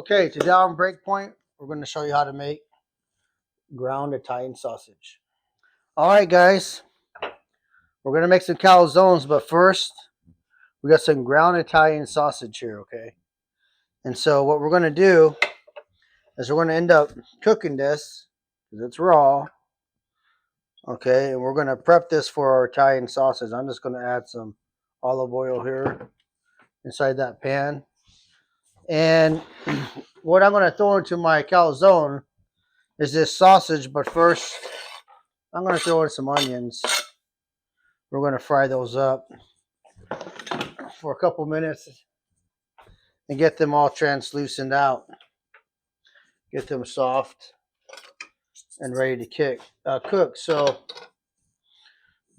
Okay, today on Breakpoint, we're going to show you how to make ground Italian sausage. All right, guys, we're going to make some calzones, but first, we got some ground Italian sausage here, okay? And so what we're going to do is we're going to end up cooking this, because it's raw, okay? And we're going to prep this for our Italian sausage. I'm just going to add some olive oil here inside that pan. And what I'm going to throw into my calzone is this sausage, but first I'm going to throw in some onions. We're going to fry those up for a couple minutes and get them all translucent out. Get them soft and ready to cook. So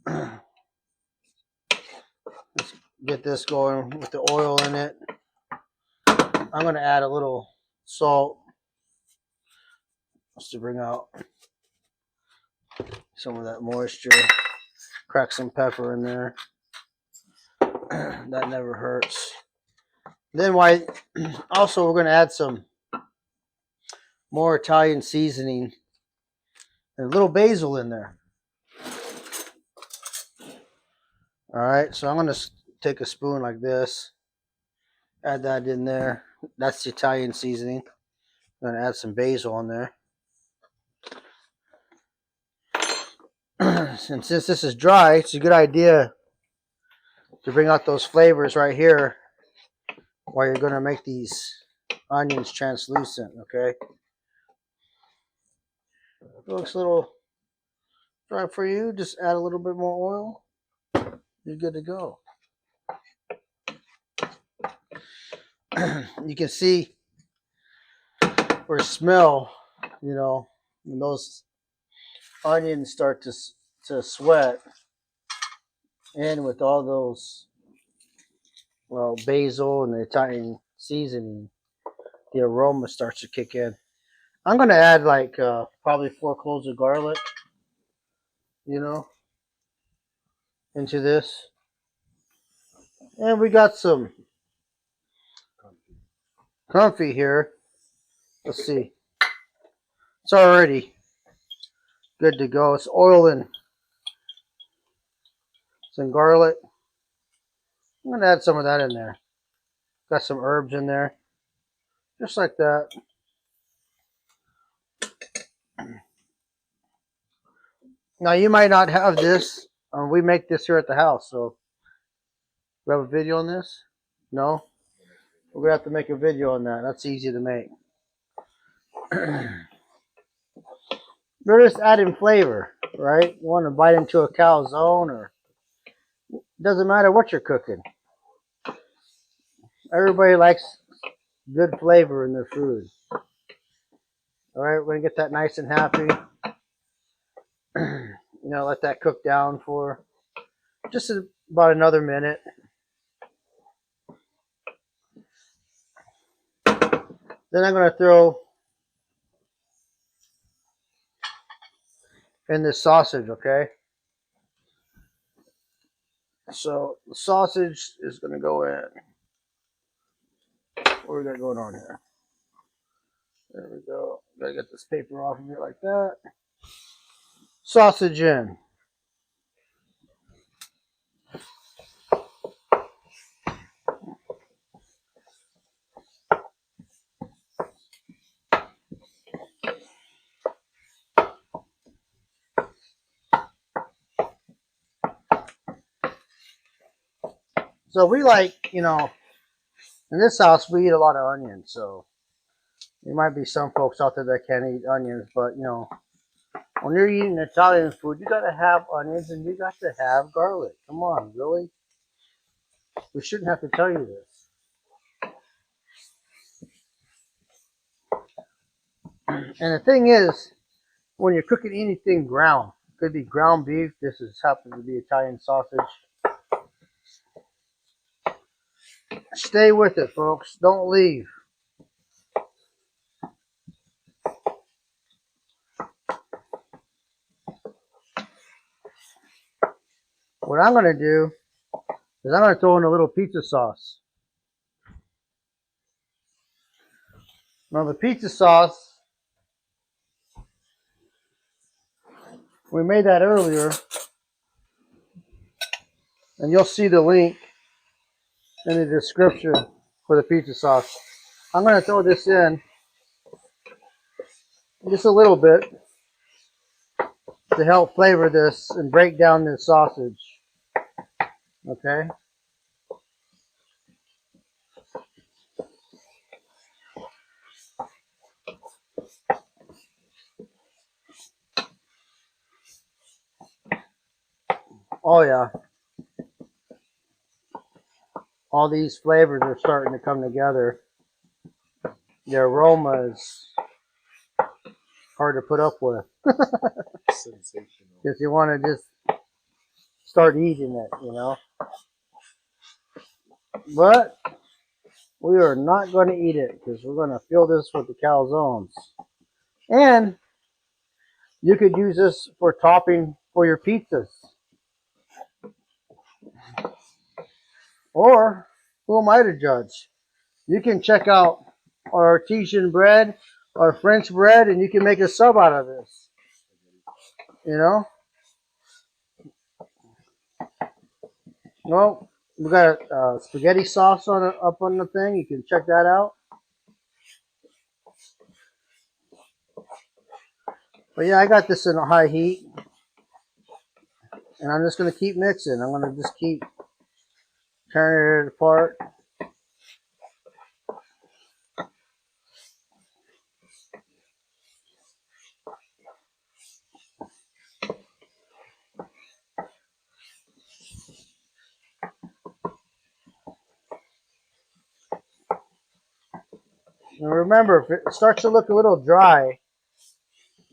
let's get this going with the oil in it. I'm going to add a little salt just to bring out some of that moisture. Crack some pepper in there. That never hurts. Then also we're going to add some more Italian seasoning and a little basil in there. All right, so I'm going to take a spoon like this, add that in there. That's the Italian seasoning. I'm going to add some basil in there. And since this is dry, it's a good idea to bring out those flavors right here while you're going to make these onions translucent, okay? If it looks a little dry for you, just add a little bit more oil. You're good to go. You can see or smell, you know, when those onions start to sweat, and with all those, well, basil and the Italian seasoning, the aroma starts to kick in. I'm going to add like probably 4 cloves of garlic, you know, into this. And we got some comfy here. Let's see. It's already good to go. It's oil and some garlic. I'm going to add some of that in there. Got some herbs in there. Just like that. Now, you might not have this. We make this here at the house. So, we have a video on this? No? We're going to have to make a video on that. That's easy to make. We're just adding flavor, right? You want to bite into a calzone, or it doesn't matter what you're cooking. Everybody likes good flavor in their food. All right, we're going to get that nice and happy. You know, let that cook down for just about another minute. Then I'm going to throw in this sausage, okay? So the sausage is going to go in. What we got going on here? There we go. Gotta get this paper off of it like that. Sausage in. So we like, you know, in this house we eat a lot of onions, so there might be some folks out there that can't eat onions, but you know, when you're eating Italian food, you gotta have onions and you got to have garlic. Come on, really? We shouldn't have to tell you this. And the thing is, when you're cooking anything ground, it could be ground beef. This happens to be Italian sausage. Stay with it, folks. Don't leave. What I'm going to do is I'm going to throw in a little pizza sauce. Now the pizza sauce, we made that earlier, and you'll see the link in the description for the pizza sauce. I'm going to throw this in just a little bit to help flavor this and break down this sausage. Okay. Oh yeah. All these flavors are starting to come together. The aroma is hard to put up with. Sensational. Because you want to just start eating it, you know. But we are not going to eat it because we're going to fill this with the calzones. And you could use this for topping for your pizzas. Or, who am I to judge? You can check out our artesian bread, our French bread, and you can make a sub out of this. You know? Well, we got spaghetti sauce up on the thing. You can check that out. But yeah, I got this in a high heat. And I'm just going to keep mixing. I'm going to just keep turning it apart. And remember, if it starts to look a little dry,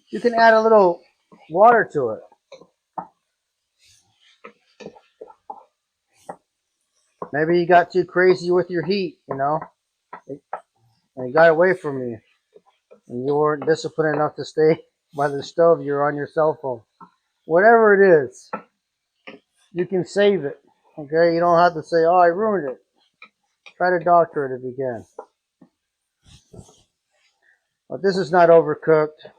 you can add a little water to it. Maybe you got too crazy with your heat, you know, and you got away from you, and you weren't disciplined enough to stay by the stove. You're on your cell phone. Whatever it is, you can save it. Okay, you don't have to say, "Oh, I ruined it." Try to doctor it if you can. But this is not overcooked.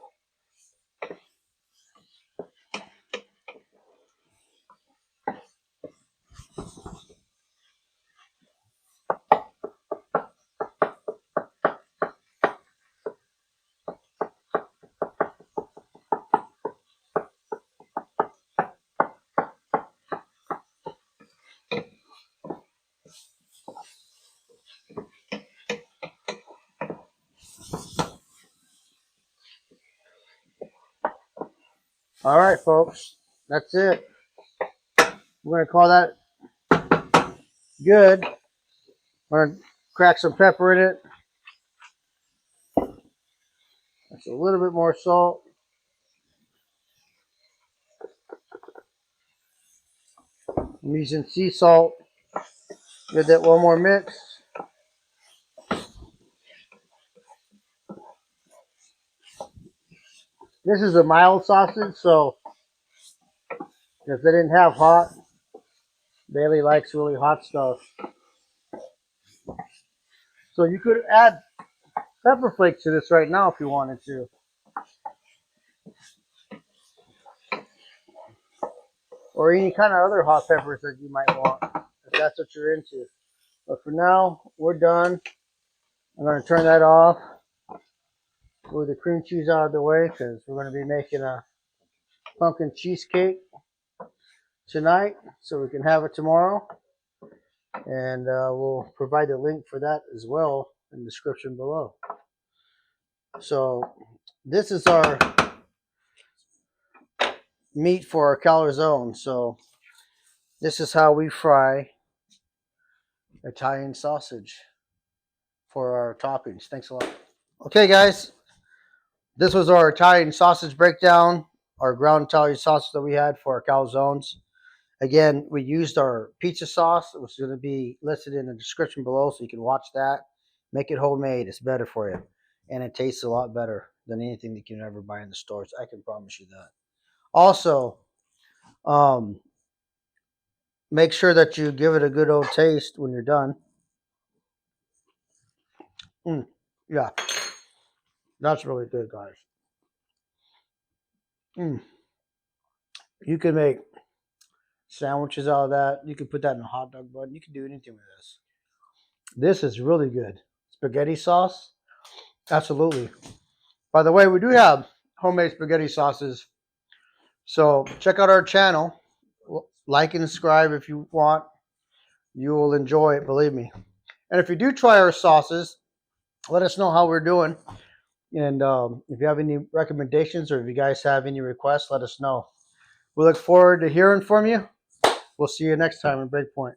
All right, folks, that's it. We're gonna call that good. We're gonna crack some pepper in it. That's a little bit more salt. I'm using sea salt. Give that one more mix. This is a mild sausage, so if they didn't have hot, Bailey likes really hot stuff. So you could add pepper flakes to this right now if you wanted to. Or any kind of other hot peppers that you might want, if that's what you're into. But for now, we're done. I'm going to turn that off. Move the cream cheese out of the way because we're going to be making a pumpkin cheesecake tonight so we can have it tomorrow. And we'll provide the link for that as well in the description below. So this is our meat for our calzone. So this is how we fry Italian sausage for our toppings. Thanks a lot. Okay, guys, this was our Italian sausage breakdown, our ground Italian sausage that we had for our calzones. Again, we used our pizza sauce, which is going to be listed in the description below, so you can watch that. Make it homemade. It's better for you. And it tastes a lot better than anything that you can ever buy in the stores. I can promise you that. Also, make sure that you give it a good old taste when you're done. Yeah. That's really good, guys. Mm. You can make sandwiches out of that. You can put that in a hot dog bun. You can do anything with this. This is really good. Spaghetti sauce? Absolutely. By the way, we do have homemade spaghetti sauces. So check out our channel. Like and subscribe if you want. You will enjoy it, believe me. And if you do try our sauces, let us know how we're doing. And if you have any recommendations or if you guys have any requests, let us know. We look forward to hearing from you. We'll see you next time in Breakpoint.